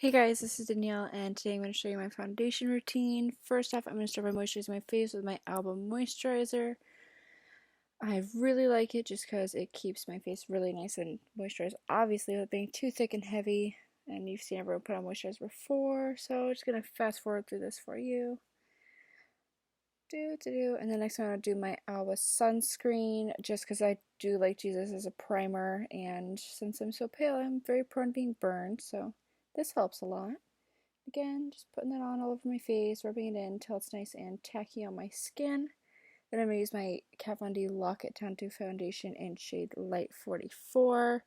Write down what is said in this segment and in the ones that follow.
Hey guys, this is Danielle, and today I'm going to show you my foundation routine. First off, I'm going to start by moisturizing my face with my Alba moisturizer. I really like it just because it keeps my face really nice and moisturized, obviously without being too thick and heavy. And you've seen everyone put on moisturizer before, so I'm just going to fast forward through this for you. And then next I'm going to do my Alba sunscreen, just because I do like to use this as a primer, and since I'm so pale, I'm very prone to being burned, so this helps a lot. Again, just putting that on all over my face, rubbing it in until it's nice and tacky on my skin. Then I'm going to use my Kat Von D Lock It Tattoo Foundation in shade Light 44.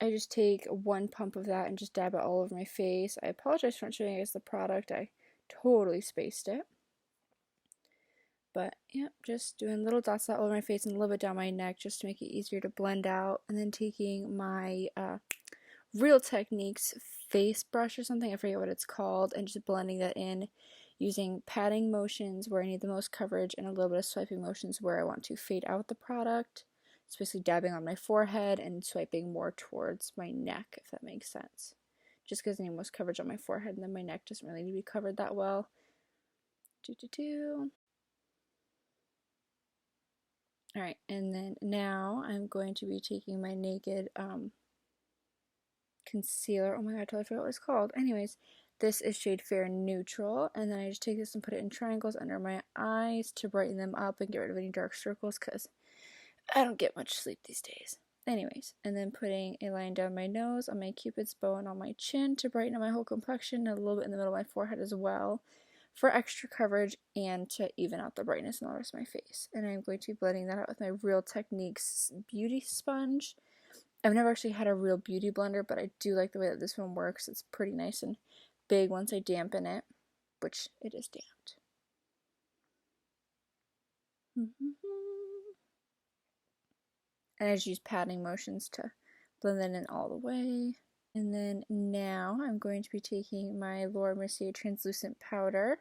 I just take one pump of that and just dab it all over my face. I apologize for not showing you guys the product. I totally spaced it. But, yeah, just doing little dots all over my face and a little bit down my neck just to make it easier to blend out. And then taking my Real Techniques face brush or something, I forget what it's called, and just blending that in using patting motions where I need the most coverage and a little bit of swiping motions where I want to fade out the product. It's basically dabbing on my forehead and swiping more towards my neck, if that makes sense. Just because I need most coverage on my forehead, and then my neck doesn't really need to be covered that well. Alright, and then now I'm going to be taking my Naked concealer. Oh my god, I totally forgot what it's called. Anyways, this is shade Fair Neutral, and then I just take this and put it in triangles under my eyes to brighten them up and get rid of any dark circles because I don't get much sleep these days. Anyways, and then putting a line down my nose, on my cupid's bow, and on my chin to brighten up my whole complexion, and a little bit in the middle of my forehead as well for extra coverage and to even out the brightness in the rest of my face. And I'm going to be blending that out with my Real Techniques beauty sponge. I've never actually had a real beauty blender, but I do like the way that this one works. It's pretty nice and big once I dampen it, which it is damped. And I just use patting motions to blend that in all the way. And then now I'm going to be taking my Laura Mercier translucent powder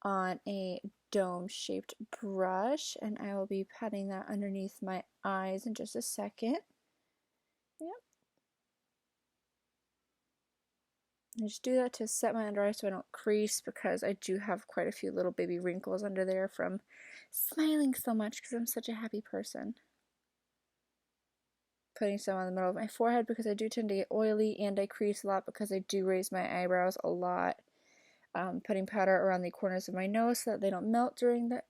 on a dome-shaped brush, and I will be patting that underneath my eyes in just a second. Yep. I just do that to set my under eye so I don't crease, because I do have quite a few little baby wrinkles under there from smiling so much because I'm such a happy person. Putting some on the middle of my forehead because I do tend to get oily, and I crease a lot because I do raise my eyebrows a lot. Putting powder around the corners of my nose so that they don't melt during the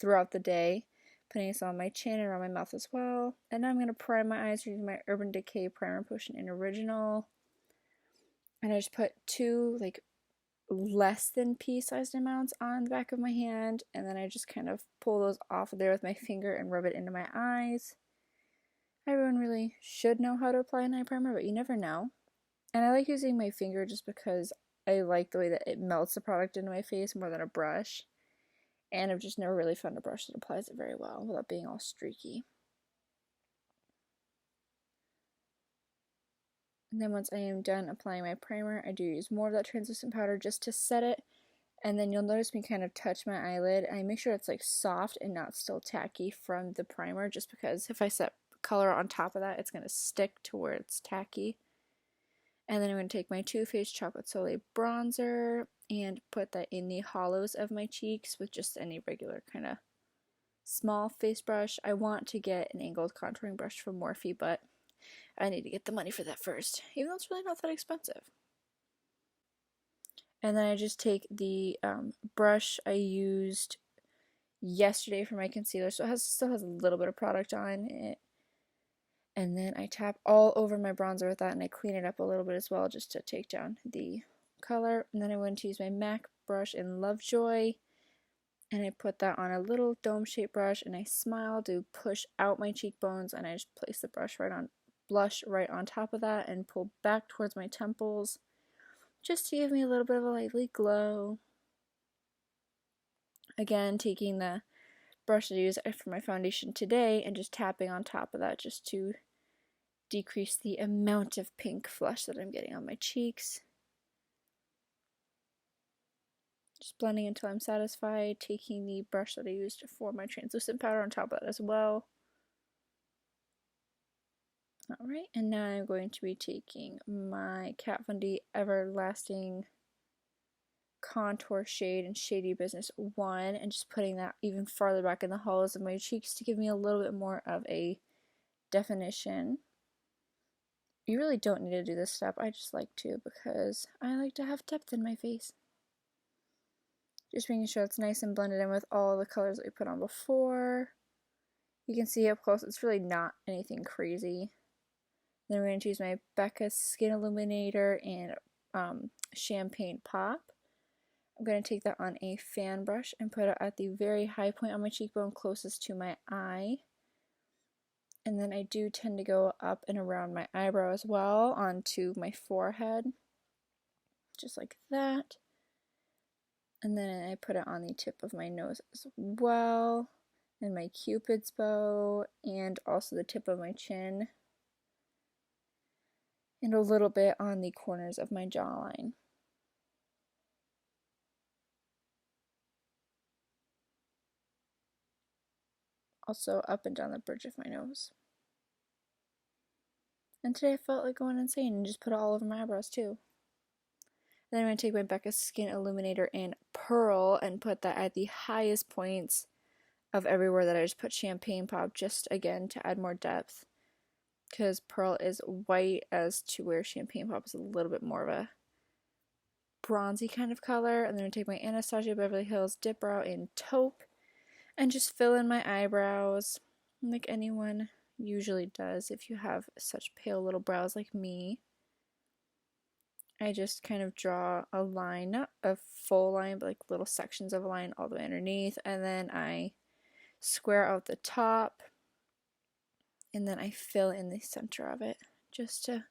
throughout the day. Putting some on my chin and around my mouth as well. And now I'm going to prime my eyes using my Urban Decay Primer Potion in Original. And I just put two less than pea-sized amounts on the back of my hand, and then I just kind of pull those off of there with my finger and rub it into my eyes. Everyone really should know how to apply an eye primer, but you never know. And I like using my finger just because I like the way that it melts the product into my face more than a brush. And I've just never really found a brush that applies it very well without being all streaky. And then once I am done applying my primer, I do use more of that translucent powder just to set it. And then you'll notice me kind of touch my eyelid. I make sure it's soft and not still tacky from the primer, just because if I set color on top of that, it's going to stick to where it's tacky. And then I'm going to take my Too Faced Chocolate Soleil bronzer and put that in the hollows of my cheeks with just any regular kind of small face brush. I want to get an angled contouring brush from Morphe, but I need to get the money for that first, even though it's really not that expensive. And then I just take the brush I used yesterday for my concealer, so it still has a little bit of product on it. And then I tap all over my bronzer with that, and I clean it up a little bit as well just to take down the color. And then I went to use my MAC brush in Lovejoy, and I put that on a little dome-shaped brush, and I smile to push out my cheekbones, and I just place the blush right on top of that and pull back towards my temples just to give me a little bit of a lively glow. Again, taking the brush that I used for my foundation today and just tapping on top of that just to decrease the amount of pink flush that I'm getting on my cheeks. Just blending until I'm satisfied, taking the brush that I used for my translucent powder on top of that as well. Alright, and now I'm going to be taking my Kat Von D Everlasting contour shade in Shady Business 1 and just putting that even farther back in the hollows of my cheeks to give me a little bit more of a definition. You really don't need to do this step, I just like to because I like to have depth in my face. Just making sure it's nice and blended in with all the colors that we put on before. You can see up close, it's really not anything crazy. Then we're going to use my Becca Skin Illuminator and Champagne Pop. I'm going to take that on a fan brush and put it at the very high point on my cheekbone closest to my eye. And then I do tend to go up and around my eyebrow as well onto my forehead. Just like that. And then I put it on the tip of my nose as well. And my cupid's bow. And also the tip of my chin. And a little bit on the corners of my jawline. Also up and down the bridge of my nose. And today I felt like going insane and just put it all over my eyebrows too. Then I'm going to take my Becca Skin Illuminator in Pearl and put that at the highest points of everywhere that I just put Champagne Pop, just again to add more depth. Because Pearl is white as to where Champagne Pop is a little bit more of a bronzy kind of color. And then I'm going to take my Anastasia Beverly Hills Dip Brow in Taupe and just fill in my eyebrows like anyone usually does if you have such pale little brows like me. I just kind of draw a line, not a full line, but like little sections of a line all the way underneath, and then I square out the top, and then I fill in the center of it just to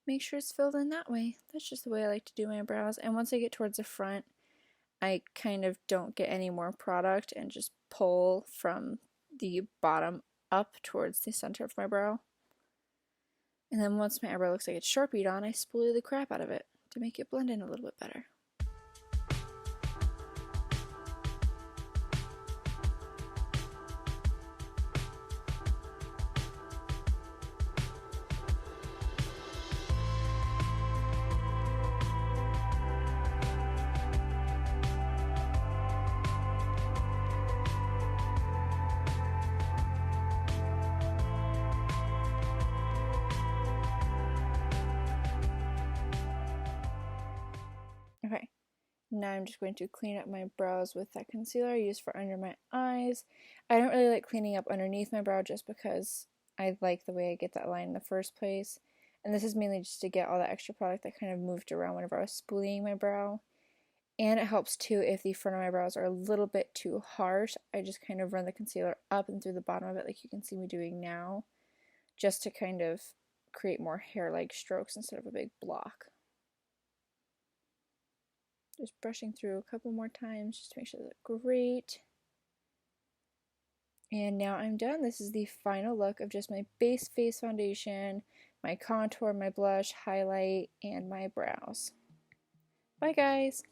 make sure it's filled in that way. That's just the way I like to do my brows. And once I get towards the front, I kind of don't get any more product and just pull from the bottom up towards the center of my brow. And then once my eyebrow looks like it's Sharpied on, I spoolie the crap out of it to make it blend in a little bit better. Okay, now I'm just going to clean up my brows with that concealer I use for under my eyes. I don't really like cleaning up underneath my brow just because I like the way I get that line in the first place. And this is mainly just to get all that extra product that kind of moved around whenever I was spoolieing my brow. And it helps too if the front of my brows are a little bit too harsh. I just kind of run the concealer up and through the bottom of it like you can see me doing now, just to kind of create more hair-like strokes instead of a big block. Just brushing through a couple more times just to make sure they look great. And now I'm done. This is the final look of just my base face foundation, my contour, my blush, highlight, and my brows. Bye guys!